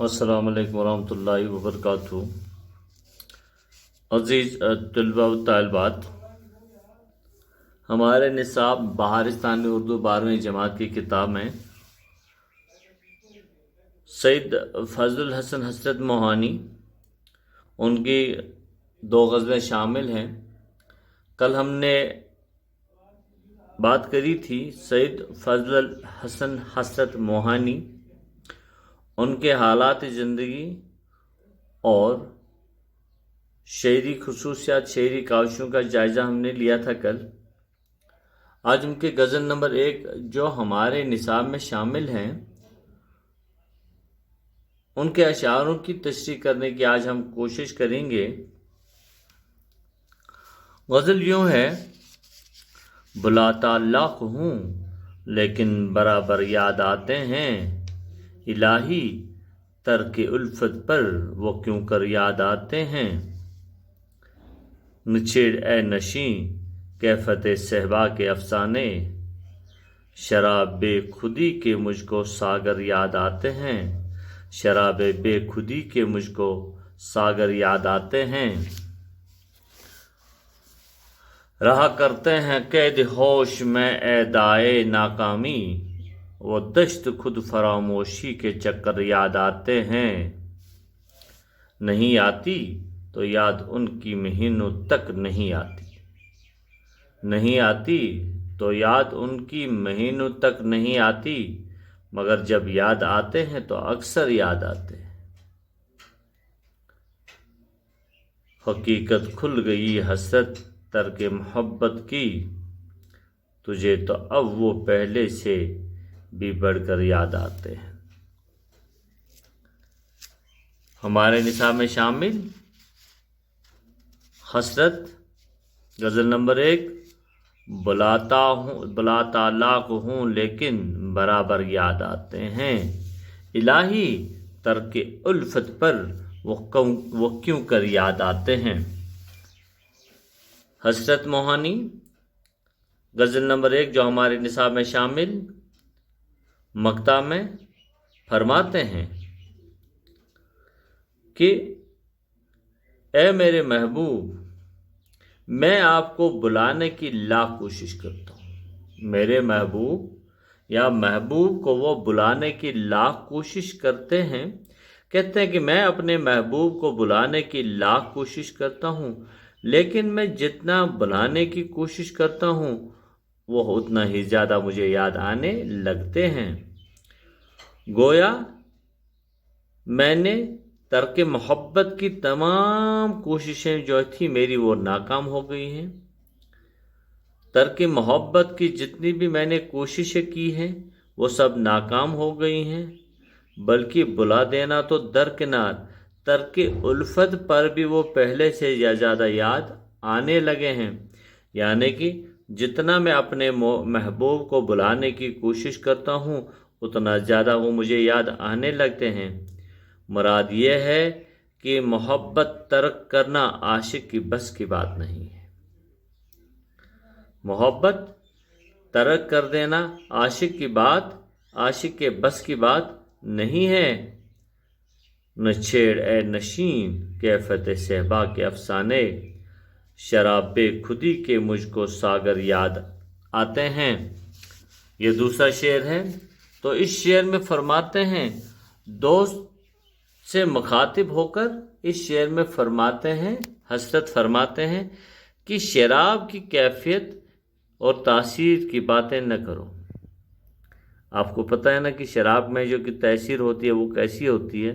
अस्सलाम वालेकुम वरहमतुल्लाहि वबरकातुहू। अज़ीज़ तलबा व तालिबात, हमारे निसाब बहारिस्तान में उर्दू 12वीं जमात की किताब में सैयद फजल हसन हसरत मोहानी उनकी 2 गज़लें शामिल हैं। कल हमने बात करी थी सैयद फजल हसन हसरत मोहानी, उनके हालात ज़िंदगी और शेरी खुसूसियात, शेरी काविशों का जायज़ा हमने लिया था कल। आज उनके गज़ल नंबर 1 जो हमारे निसाब में शामिल हैं, उनके अशारों की तशरीह करने की आज हम कोशिश करेंगे। गज़ल यूँ है: बुलाता लाख हूँ लेकिन बराबर याद आते हैं, इलाही तर्क उल्फत पर वो क्यों कर याद आते हैं। नछेड़ ए नशीं कैफत सहबा के अफसाने, शराब बेखुदी के मुझको सागर याद आते हैं, शराब बेखुदी के मुझको सागर याद आते हैं। रहा करते हैं कैद होश में ए दाए नाकामी, वो दश्त खुद फरामोशी के चक्कर याद आते हैं। नहीं आती तो याद उनकी महीनों तक नहीं आती, नहीं आती तो याद उनकी महीनों तक नहीं आती, मगर जब याद आते हैं तो अक्सर याद आते हैं। हकीकत खुल गई हसरत तर्क मोहब्बत की, तुझे तो अब वो पहले से भी बढ़कर याद आते हैं। हमारे निसाब में शामिल हसरत गज़ल नंबर 1: बुलाता लाख हूँ लेकिन बराबर याद आते हैं, इलाही तर्क उल्फत पर वो क्यों कर याद आते हैं। हसरत मोहानी गज़ल नंबर 1 जो हमारे निसाब में शामिल मक्ता में फरमाते हैं कि ए मेरे महबूब, मैं आपको बुलाने की लाख कोशिश करता हूँ। मेरे महबूब या महबूब को वो बुलाने की लाख कोशिश करते हैं। कहते हैं कि मैं अपने महबूब को बुलाने की लाख कोशिश करता हूँ, लेकिन मैं जितना बुलाने की कोशिश करता हूँ वो उतना ही ज़्यादा मुझे याद आने लगते हैं। गोया मैंने तर्क मोहब्बत की तमाम कोशिशें जो थी मेरी वो नाकाम हो गई हैं। तर्क मोहब्बत की जितनी भी मैंने कोशिशें की हैं वो सब नाकाम हो गई हैं, बल्कि बुला देना तो दरकिनार, तर्क उल्फत पर भी वो पहले से ज़्यादा याद आने लगे हैं। यानी कि जितना मैं अपने महबूब को बुलाने की कोशिश करता हूँ उतना ज़्यादा वो मुझे याद आने लगते हैं। मुराद ये है कि मोहब्बत तर्क करना आशिक की बस की बात नहीं है। मोहब्बत तर्क कर देना आशिक के बस की बात नहीं है। नछेड़ ए नशीं कैफत सहबा के अफसाने, शराब बेखुदी के मुझको सागर याद आते हैं। ये दूसरा शेर है। तो इस शेर में फरमाते हैं, दोस्त से मुखातिब होकर इस शेर में फरमाते हैं, हसरत फरमाते हैं कि शराब की कैफियत और तासीर की बातें न करो। आपको पता है ना कि शराब में जो कि तासीर होती है वो कैसी होती है।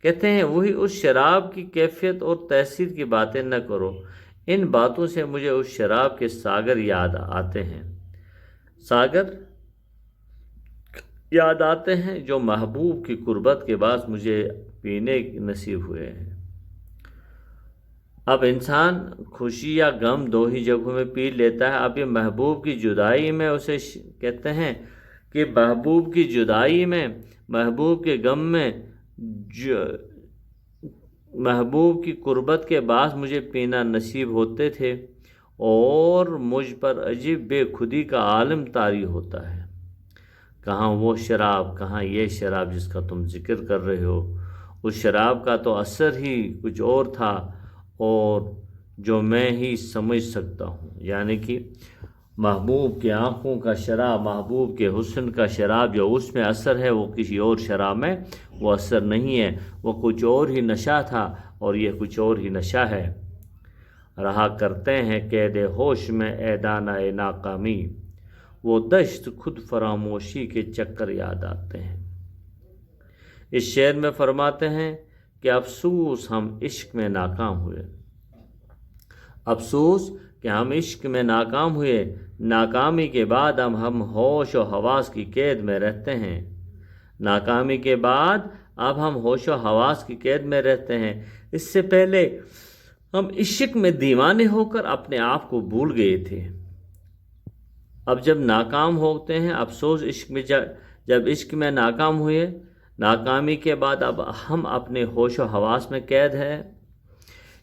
कहते हैं वही उस शराब की कैफियत और तासीर की बातें न करो, इन बातों से मुझे उस शराब के सागर याद आते हैं। सागर याद आते हैं जो महबूब की कुर्बत के बाद मुझे पीने नसीब हुए हैं। अब इंसान खुशी या गम 2 ही जगहों में पी लेता है। अब ये महबूब की जुदाई में उसे कहते हैं कि महबूब की जुदाई में, महबूब के गम में, महबूब की कुर्बत के बाद मुझे पीना नसीब होते थे और मुझ पर अजीब बेखुदी का आलम तारी होता है। कहाँ वो शराब, कहाँ ये शराब जिसका तुम जिक्र कर रहे हो, उस शराब का तो असर ही कुछ और था और जो मैं ही समझ सकता हूँ। यानी कि महबूब की आँखों का शराब, महबूब के हुस्न का शराब जो उसमें असर है वो किसी और शराब में वो असर नहीं है, वो कुछ और ही नशा था और ये कुछ और ही नशा है। रहा करते हैं कैद होश में ऐदाना ए नाकामी, वो दश्त खुद फरामोशी के चक्कर याद आते हैं। इस शेर में फरमाते हैं कि अफसोस हम इश्क में नाकाम हुए, अफसोस कि हम इश्क में नाकाम हुए, नाकामी के बाद हम होश व हवास की कैद में रहते हैं। नाकामी के बाद अब हम होश व हवास की कैद में रहते हैं। इससे पहले हम इश्क में दीवाने होकर अपने आप को भूल गए थे। अब जब नाकाम होते हैं, अफसोस इश्क में जब इश्क में नाकाम हुए, नाकामी के बाद अब हम अपने होश व हवास में कैद हैं।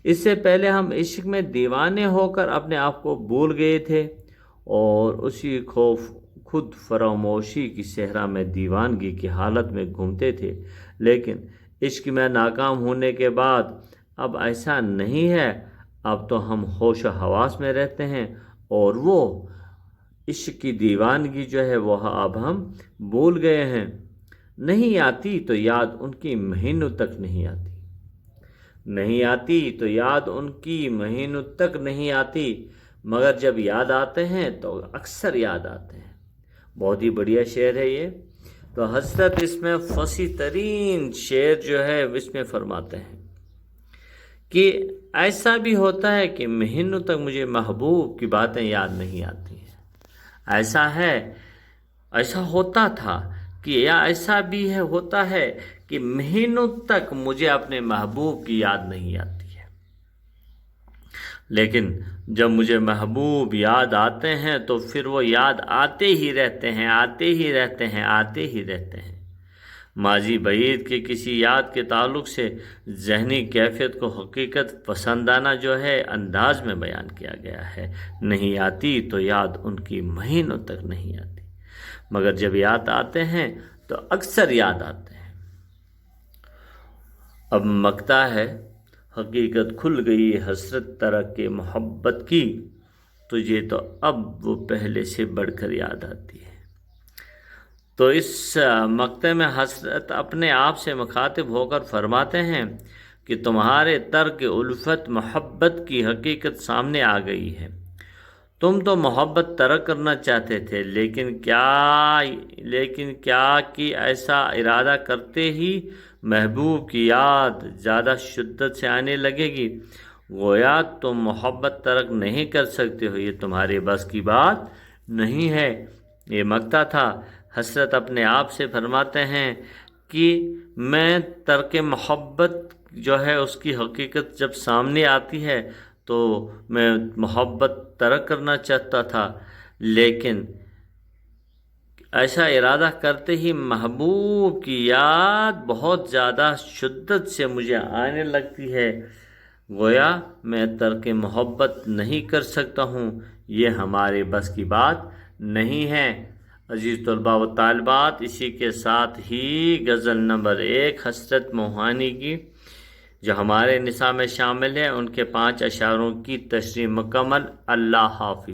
इससे पहले हम इश्क में दीवाने होकर अपने आप को भूल गए थे और उसी खौफ खुद फरामोशी की सहरा में दीवानगी की हालत में घूमते थे। लेकिन इश्क में नाकाम होने के बाद अब ऐसा नहीं है, अब तो हम होश व हवास में रहते हैं और वो इश्क की दीवानगी जो है वो अब हम भूल गए हैं। नहीं आती तो याद उनकी महीनों तक नहीं आती, नहीं आती तो याद उनकी महीनों तक नहीं आती, मगर जब याद आते हैं तो अक्सर याद आते हैं। बहुत ही बढ़िया शेर है ये। तो हजरत इसमें फसी तरीन शेर जो है इसमें फरमाते हैं कि ऐसा भी होता है कि महीनों तक मुझे महबूब की बातें याद नहीं आती हैं। ऐसा है, ऐसा होता था कि या ऐसा भी है होता है कि महीनों तक मुझे अपने महबूब की याद नहीं आती है, लेकिन जब मुझे महबूब याद आते हैं तो फिर वो याद आते ही रहते हैं, आते ही रहते हैं, आते ही रहते हैं। माजी बईद के किसी याद के ताल्लुक़ से ज़हनी कैफियत को हकीकत पसंदाना जो है अंदाज में बयान किया गया है। नहीं आती तो याद उनकी महीनों तक नहीं आती, मगर जब याद आते हैं तो अक्सर याद आते हैं। अब मकता है हकीकत खुल गई हसरत तरक के मोहब्बत की, तुझे तो अब वो पहले से बढ़कर याद आती है। तो इस मकते में हसरत अपने आप से मुखातिब होकर फरमाते हैं कि तुम्हारे तर्क उल्फत मोहब्बत की हकीकत सामने आ गई है। तुम तो मोहब्बत तरक करना चाहते थे, लेकिन क्या कि ऐसा इरादा करते ही महबूब की याद ज़्यादा शिद्दत से आने लगेगी। गोया तुम मोहब्बत तरक नहीं कर सकते हो, ये तुम्हारे बस की बात नहीं है। ये मकता था। हसरत अपने आप से फरमाते हैं कि मैं तर्क मोहब्बत जो है उसकी हकीकत जब सामने आती है तो मैं मोहब्बत तरक करना चाहता था, लेकिन ऐसा इरादा करते ही महबूब की याद बहुत ज़्यादा शिद्दत से मुझे आने लगती है। गोया मैं तर्क मोहब्बत नहीं कर सकता हूँ, ये हमारे बस की बात नहीं है। अजीज़ तलबा व तालिबात, इसी के साथ ही गज़ल नंबर 1 हसरत मोहानी की जो हमारे निसा में शामिल है, उनके 5 अशारों की तशरीह मुकम्मल। अल्लाह हाफ़िज़।